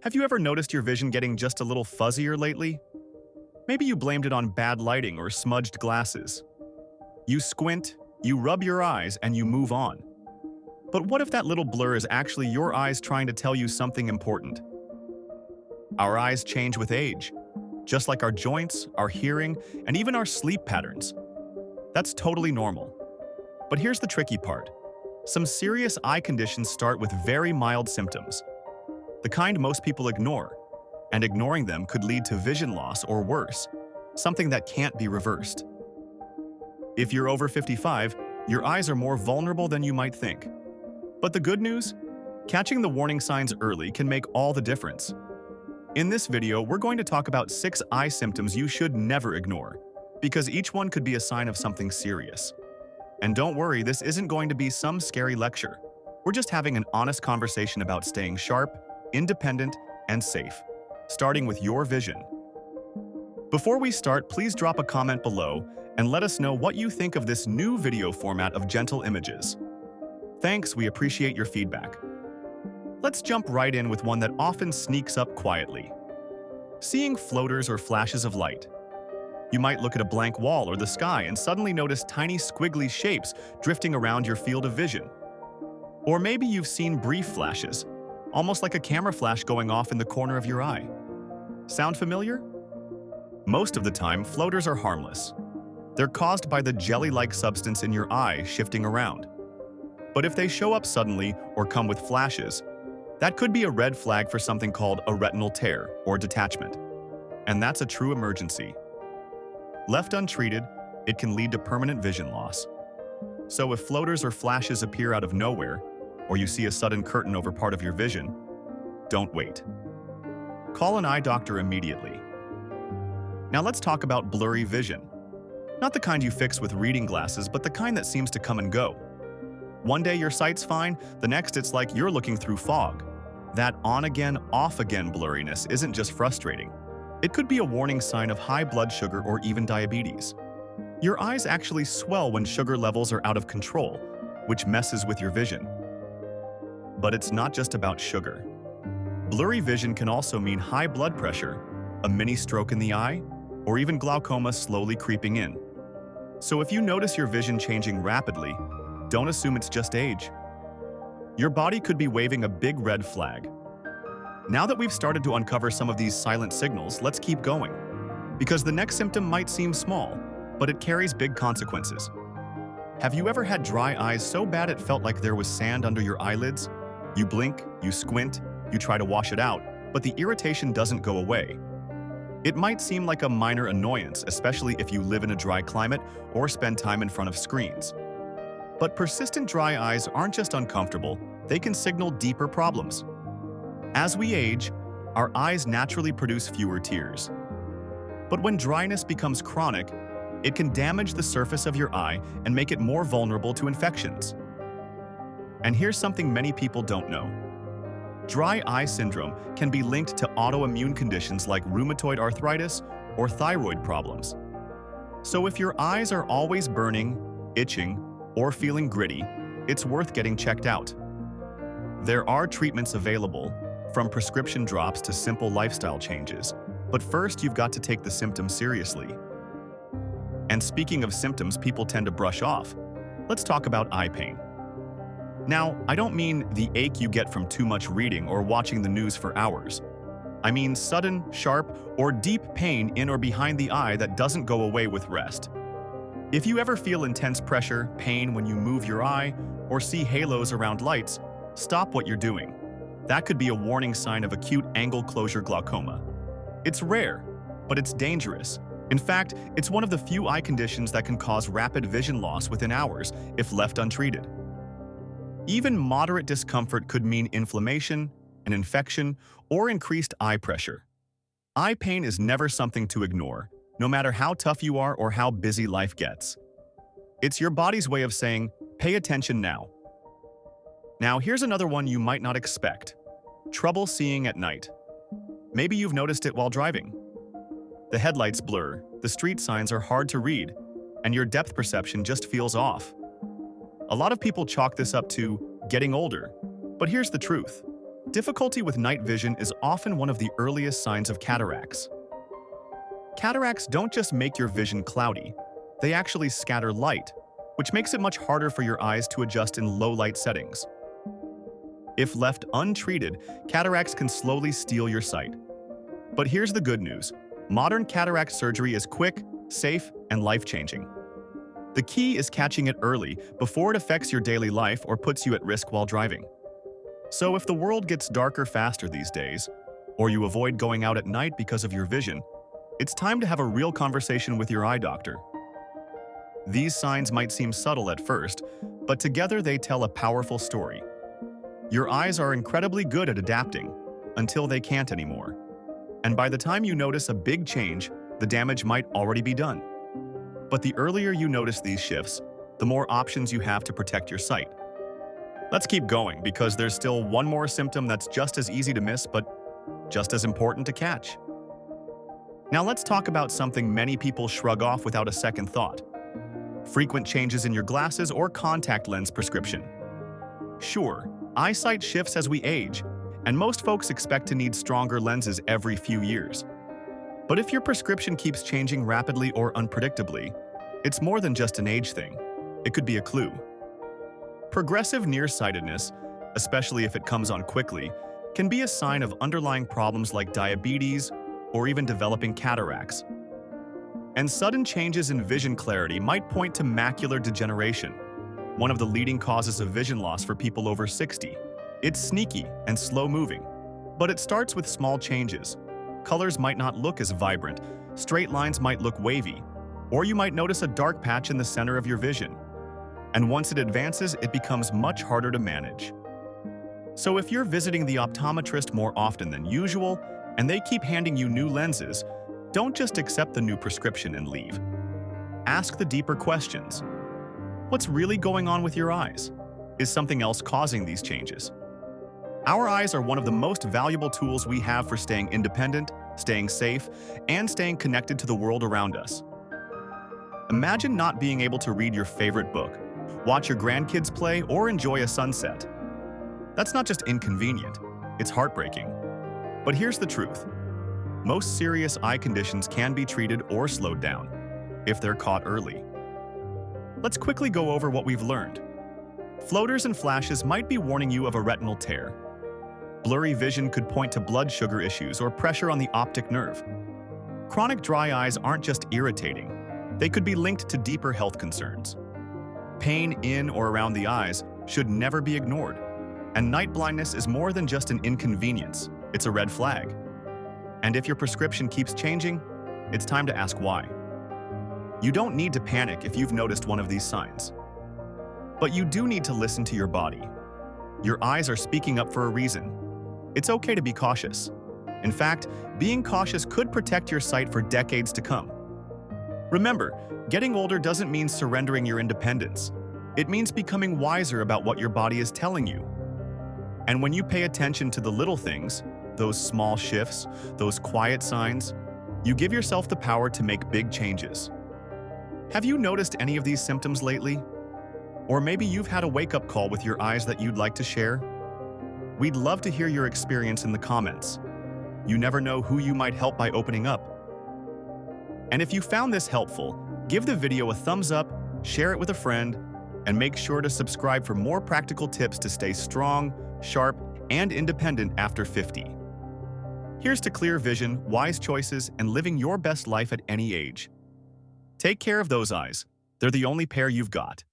Have you ever noticed your vision getting just a little fuzzier lately? Maybe you blamed it on bad lighting or smudged glasses. You squint, you rub your eyes, and you move on. But what if that little blur is actually your eyes trying to tell you something important? Our eyes change with age, just like our joints, our hearing, and even our sleep patterns. That's totally normal. But here's the tricky part. Some serious eye conditions start with very mild symptoms, the kind most people ignore, and ignoring them could lead to vision loss or worse, something that can't be reversed. If you're over 55, your eyes are more vulnerable than you might think. But the good news? Catching the warning signs early can make all the difference. In this video, we're going to talk about 6 eye symptoms you should never ignore, because each one could be a sign of something serious. And don't worry, this isn't going to be some scary lecture. We're just having an honest conversation about staying sharp, independent, and safe, starting with your vision. Before we start, please drop a comment below and let us know what you think of this new video format of gentle images. Thanks, we appreciate your feedback. Let's jump right in with one that often sneaks up quietly. Seeing floaters or flashes of light. You might look at a blank wall or the sky and suddenly notice tiny squiggly shapes drifting around your field of vision. Or maybe you've seen brief flashes, almost like a camera flash going off in the corner of your eye. Sound familiar? Most of the time, floaters are harmless. They're caused by the jelly-like substance in your eye shifting around. But if they show up suddenly or come with flashes, that could be a red flag for something called a retinal tear or detachment. And that's a true emergency. Left untreated, it can lead to permanent vision loss. So if floaters or flashes appear out of nowhere, or you see a sudden curtain over part of your vision, don't wait. Call an eye doctor immediately. Now let's talk about blurry vision. Not the kind you fix with reading glasses, but the kind that seems to come and go. One day your sight's fine, the next it's like you're looking through fog. That on-again, off-again blurriness isn't just frustrating. It could be a warning sign of high blood sugar or even diabetes. Your eyes actually swell when sugar levels are out of control, which messes with your vision. But it's not just about sugar. Blurry vision can also mean high blood pressure, a mini stroke in the eye, or even glaucoma slowly creeping in. So if you notice your vision changing rapidly, don't assume it's just age. Your body could be waving a big red flag. Now that we've started to uncover some of these silent signals, let's keep going. Because the next symptom might seem small, but it carries big consequences. Have you ever had dry eyes so bad it felt like there was sand under your eyelids? You blink, you squint, you try to wash it out, but the irritation doesn't go away. It might seem like a minor annoyance, especially if you live in a dry climate or spend time in front of screens. But persistent dry eyes aren't just uncomfortable, they can signal deeper problems. As we age, our eyes naturally produce fewer tears. But when dryness becomes chronic, it can damage the surface of your eye and make it more vulnerable to infections. And here's something many people don't know. Dry eye syndrome can be linked to autoimmune conditions like rheumatoid arthritis or thyroid problems. So if your eyes are always burning, itching, or feeling gritty, it's worth getting checked out. There are treatments available, from prescription drops to simple lifestyle changes, but first you've got to take the symptoms seriously. And speaking of symptoms people tend to brush off, let's talk about eye pain. Now, I don't mean the ache you get from too much reading or watching the news for hours. I mean sudden, sharp, or deep pain in or behind the eye that doesn't go away with rest. If you ever feel intense pressure, pain when you move your eye, or see halos around lights, stop what you're doing. That could be a warning sign of acute angle closure glaucoma. It's rare, but it's dangerous. In fact, it's one of the few eye conditions that can cause rapid vision loss within hours if left untreated. Even moderate discomfort could mean inflammation, an infection, or increased eye pressure. Eye pain is never something to ignore, no matter how tough you are or how busy life gets. It's your body's way of saying, pay attention now. Now, here's another one you might not expect. Trouble seeing at night. Maybe you've noticed it while driving. The headlights blur, the street signs are hard to read, and your depth perception just feels off. A lot of people chalk this up to getting older, but here's the truth. Difficulty with night vision is often one of the earliest signs of cataracts. Cataracts don't just make your vision cloudy, they actually scatter light, which makes it much harder for your eyes to adjust in low light settings. If left untreated, cataracts can slowly steal your sight. But here's the good news. Modern cataract surgery is quick, safe, and life-changing. The key is catching it early before it affects your daily life or puts you at risk while driving. So if the world gets darker faster these days, or you avoid going out at night because of your vision, it's time to have a real conversation with your eye doctor. These signs might seem subtle at first, but together they tell a powerful story. Your eyes are incredibly good at adapting, until they can't anymore. And by the time you notice a big change, the damage might already be done. But the earlier you notice these shifts, the more options you have to protect your sight. Let's keep going because there's still one more symptom that's just as easy to miss but just as important to catch. Now let's talk about something many people shrug off without a second thought. Frequent changes in your glasses or contact lens prescription. Sure, eyesight shifts as we age, and most folks expect to need stronger lenses every few years. But if your prescription keeps changing rapidly or unpredictably, it's more than just an age thing. It could be a clue. Progressive nearsightedness, especially if it comes on quickly, can be a sign of underlying problems like diabetes or even developing cataracts. And sudden changes in vision clarity might point to macular degeneration, one of the leading causes of vision loss for people over 60. It's sneaky and slow-moving, but it starts with small changes. Colors might not look as vibrant, straight lines might look wavy, or you might notice a dark patch in the center of your vision. And once it advances, it becomes much harder to manage. So if you're visiting the optometrist more often than usual, and they keep handing you new lenses, don't just accept the new prescription and leave. Ask the deeper questions. What's really going on with your eyes? Is something else causing these changes? Our eyes are one of the most valuable tools we have for staying independent, staying safe, and staying connected to the world around us. Imagine not being able to read your favorite book, watch your grandkids play, or enjoy a sunset. That's not just inconvenient, it's heartbreaking. But here's the truth. Most serious eye conditions can be treated or slowed down if they're caught early. Let's quickly go over what we've learned. Floaters and flashes might be warning you of a retinal tear. Blurry vision could point to blood sugar issues or pressure on the optic nerve. Chronic dry eyes aren't just irritating, they could be linked to deeper health concerns. Pain in or around the eyes should never be ignored. And night blindness is more than just an inconvenience, it's a red flag. And if your prescription keeps changing, it's time to ask why. You don't need to panic if you've noticed one of these signs. But you do need to listen to your body. Your eyes are speaking up for a reason. It's okay to be cautious. In fact, being cautious could protect your sight for decades to come. Remember, getting older doesn't mean surrendering your independence. It means becoming wiser about what your body is telling you. And when you pay attention to the little things, those small shifts, those quiet signs, you give yourself the power to make big changes. Have you noticed any of these symptoms lately? Or maybe you've had a wake-up call with your eyes that you'd like to share? We'd love to hear your experience in the comments. You never know who you might help by opening up. And if you found this helpful, give the video a thumbs up, share it with a friend, and make sure to subscribe for more practical tips to stay strong, sharp, and independent after 50. Here's to clear vision, wise choices, and living your best life at any age. Take care of those eyes. They're the only pair you've got.